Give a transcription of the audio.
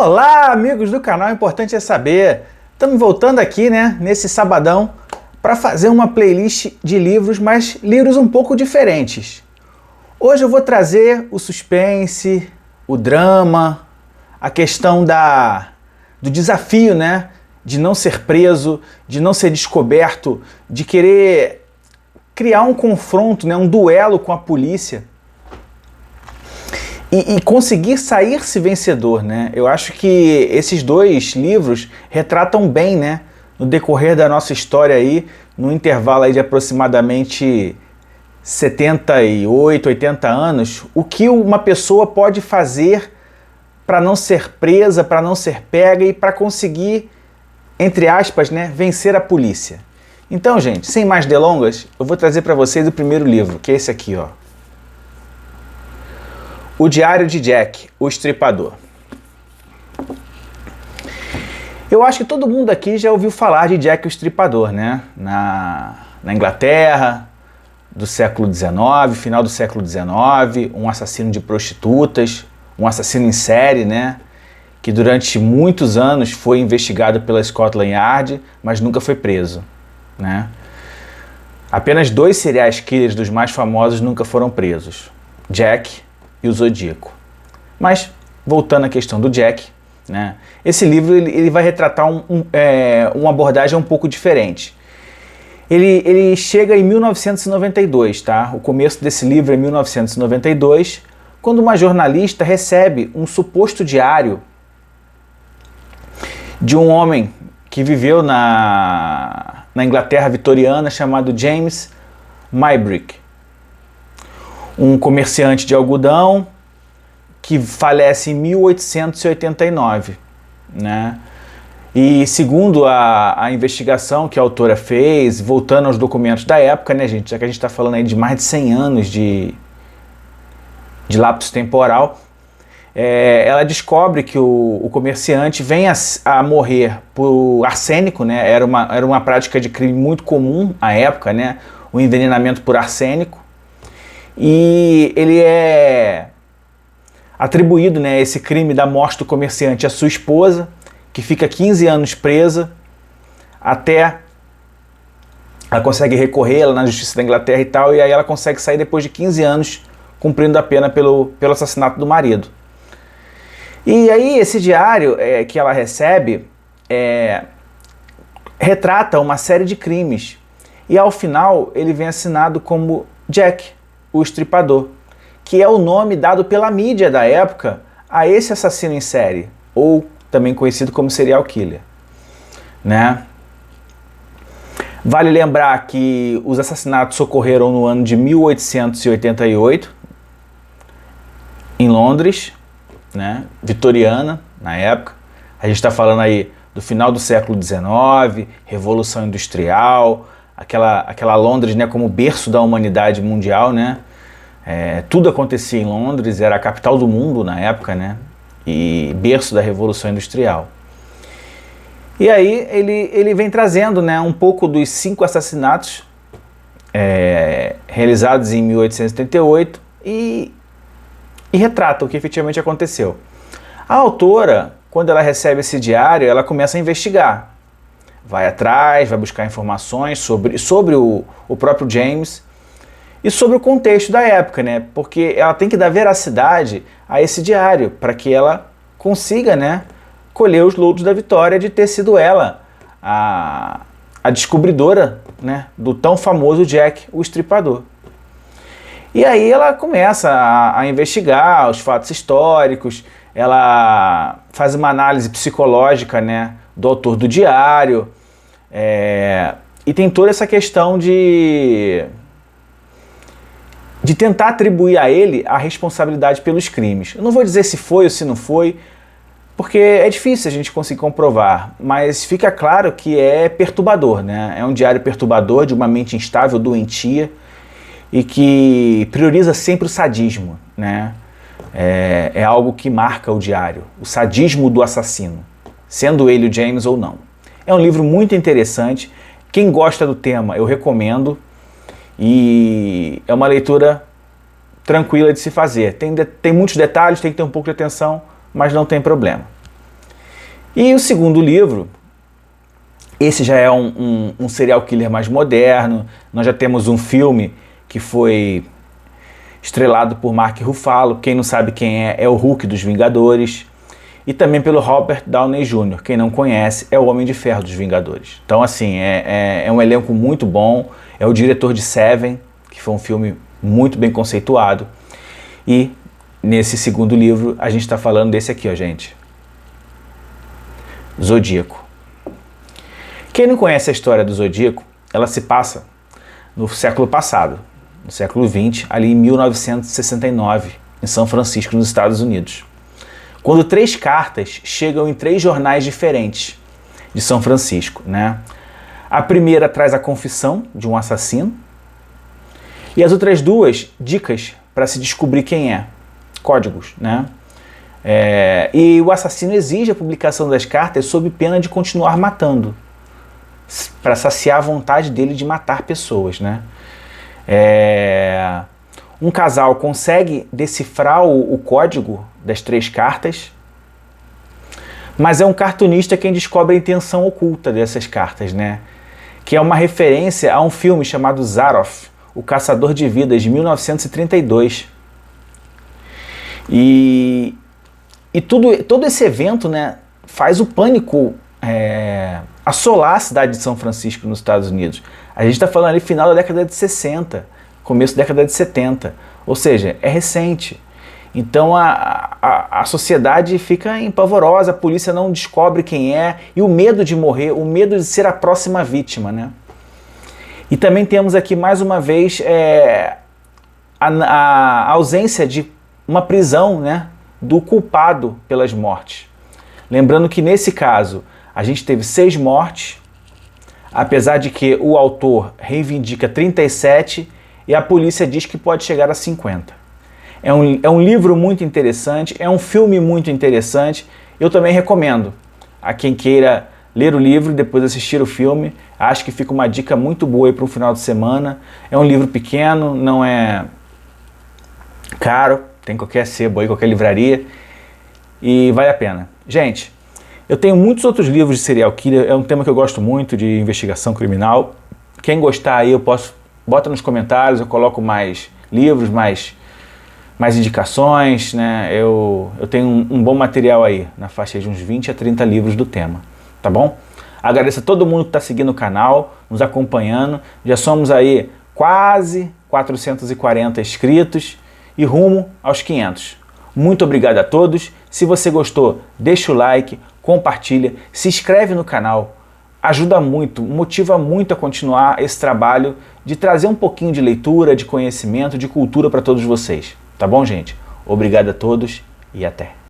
Olá, amigos do canal Importante é Saber. Estamos voltando aqui, né, nesse sabadão, para fazer uma playlist de livros, mas livros um pouco diferentes. Hoje eu vou trazer o suspense, o drama, a questão do desafio, né, de não ser preso, de não ser descoberto, de querer criar um confronto, né, um duelo com a polícia. E conseguir sair-se vencedor, né? Eu acho que esses dois livros retratam bem, né, no decorrer da nossa história aí, no intervalo aí de aproximadamente 78, 80 anos, o que uma pessoa pode fazer para não ser presa, para não ser pega e para conseguir, entre aspas, né, vencer a polícia. Então, gente, sem mais delongas, eu vou trazer para vocês o primeiro livro, que é esse aqui, ó. O Diário de Jack, o Estripador. Eu acho que todo mundo aqui já ouviu falar de Jack o Estripador, né? Na Inglaterra, do século XIX, final do século XIX, um assassino de prostitutas, um assassino em série, né? Que durante muitos anos foi investigado pela Scotland Yard, mas nunca foi preso, né? Apenas 2 serial killers dos mais famosos nunca foram presos: Jack e o Zodíaco. Mas, voltando à questão do Jack, né, esse livro ele vai retratar uma abordagem um pouco diferente. Ele chega em 1992, tá? O começo desse livro é 1992, quando uma jornalista recebe um suposto diário de um homem que viveu na Inglaterra vitoriana chamado James Maybrick, um comerciante de algodão que falece em 1889, né? E segundo a investigação que a autora fez, voltando aos documentos da época, né, gente, já que a gente está falando aí de mais de 100 anos de lapso temporal, ela descobre que o comerciante vem a morrer por arsênico, né? Era uma prática de crime muito comum à época, né? O envenenamento por arsênico. E ele é atribuído, né, esse crime da morte do comerciante à sua esposa, que fica 15 anos presa, até ela consegue recorrer na Justiça da Inglaterra e tal, e aí ela consegue sair depois de 15 anos cumprindo a pena pelo assassinato do marido. E aí esse diário que ela recebe retrata uma série de crimes, e ao final ele vem assinado como Jack, o Estripador, que é o nome dado pela mídia da época a esse assassino em série, ou também conhecido como serial killer, né? Vale lembrar que os assassinatos ocorreram no ano de 1888, em Londres, né? Vitoriana, na época. A gente está falando aí do final do século XIX, Revolução Industrial, aquela Londres, né, como berço da humanidade mundial, né? Tudo acontecia em Londres, era a capital do mundo na época, né? E berço da Revolução Industrial. E aí ele vem trazendo, né, um pouco dos 5 assassinatos realizados em 1878 e retrata o que efetivamente aconteceu. A autora, quando ela recebe esse diário, ela começa a investigar. Vai atrás, vai buscar informações sobre o próprio James e sobre o contexto da época, né? Porque ela tem que dar veracidade a esse diário para que ela consiga, né, colher os louros da vitória de ter sido ela a descobridora, né, do tão famoso Jack, o Estripador. E aí ela começa a investigar os fatos históricos, ela faz uma análise psicológica, né, do autor do diário, e tem toda essa questão de tentar atribuir a ele a responsabilidade pelos crimes. Eu não vou dizer se foi ou se não foi, porque é difícil a gente conseguir comprovar, mas fica claro que é perturbador, né? É um diário perturbador de uma mente instável, doentia, e que prioriza sempre o sadismo, né? É algo que marca o diário, o sadismo do assassino, sendo ele o James ou não. É um livro muito interessante. Quem gosta do tema, eu recomendo. E é uma leitura tranquila de se fazer. Tem muitos detalhes, tem que ter um pouco de atenção, mas não tem problema. E o segundo livro, esse já é um serial killer mais moderno. Nós já temos um filme que foi estrelado por Mark Ruffalo. Quem não sabe quem é o Hulk dos Vingadores. E também pelo Robert Downey Jr. Quem não conhece, é o Homem de Ferro dos Vingadores. Então, assim, é um elenco muito bom. É o diretor de Seven, que foi um filme muito bem conceituado. E nesse segundo livro, a gente está falando desse aqui, ó, gente. Zodíaco. Quem não conhece a história do Zodíaco, ela se passa no século passado, no século XX, ali em 1969, em São Francisco, nos Estados Unidos. Quando 3 cartas chegam em 3 jornais diferentes de São Francisco, né? A primeira traz a confissão de um assassino e as outras 2, dicas para se descobrir quem é, códigos, né? E o assassino exige a publicação das cartas sob pena de continuar matando, para saciar a vontade dele de matar pessoas, né? Um casal consegue decifrar o código das 3 cartas, mas é um cartunista quem descobre a intenção oculta dessas cartas, né? Que é uma referência a um filme chamado Zaroff, o Caçador de Vidas, de 1932. E todo esse evento, né, faz o pânico assolar a cidade de São Francisco, nos Estados Unidos. A gente está falando ali final da década de 60, começo da década de 70, ou seja, é recente. Então a sociedade fica empavorosa, a polícia não descobre quem é, e o medo de morrer, o medo de ser a próxima vítima, né? E também temos aqui mais uma vez a ausência de uma prisão, né, do culpado pelas mortes. Lembrando que nesse caso a gente teve 6 mortes, apesar de que o autor reivindica 37 e a polícia diz que pode chegar a 50. É um livro muito interessante, é um filme muito interessante. Eu também recomendo a quem queira ler o livro e depois assistir o filme. Acho que fica uma dica muito boa para um final de semana. É um livro pequeno, não é caro, tem qualquer sebo aí, qualquer livraria, e vale a pena. Gente, eu tenho muitos outros livros de serial killer, é um tema que eu gosto muito, de investigação criminal. Quem gostar aí, bota nos comentários, eu coloco mais livros, mais indicações, né? Eu tenho um bom material aí, na faixa de uns 20 a 30 livros do tema, tá bom? Agradeço a todo mundo que está seguindo o canal, nos acompanhando. Já somos aí quase 440 inscritos e rumo aos 500. Muito obrigado a todos. Se você gostou, deixa o like, compartilha, se inscreve no canal. Ajuda muito, motiva muito a continuar esse trabalho de trazer um pouquinho de leitura, de conhecimento, de cultura para todos vocês. Tá bom, gente? Obrigado a todos e até.